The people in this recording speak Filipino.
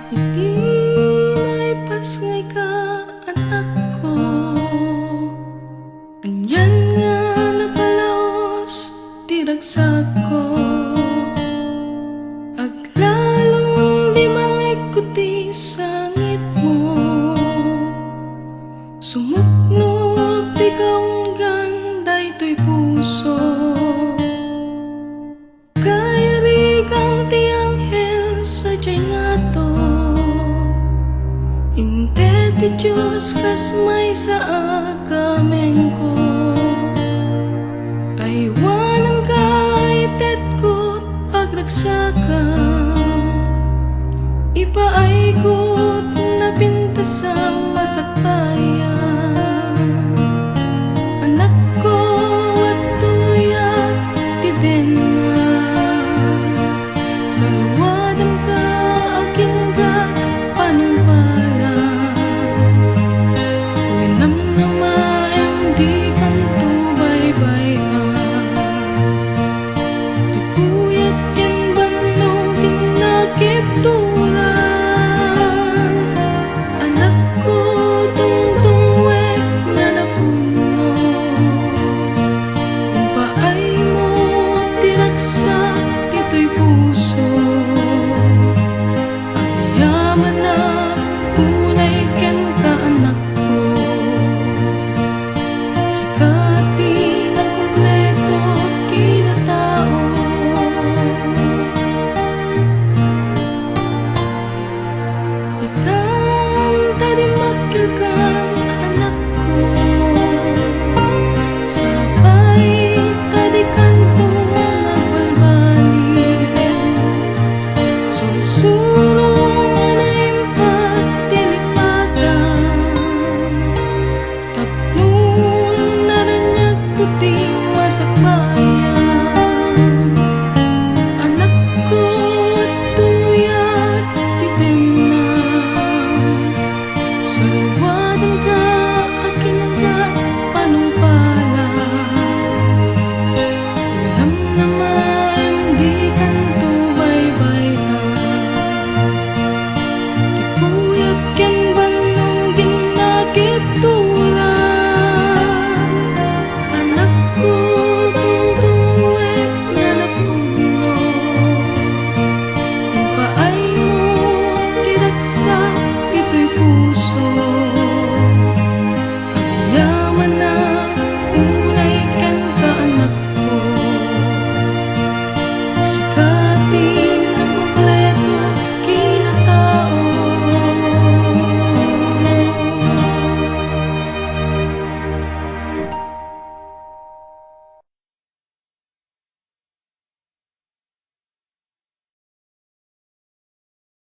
Hindi may pasngay ka, anak ko. Anyan nga napalaos, tiragsak ko. Aglalong di mangikuti sangit mo. Sumuknot di kaunggan, daytoy puso. Kaya rigang ti anghel sa nga to. Inte ti Diyos kas may sa agamen ko. Aywanan ka itet ko't pagragsakan. Ipaay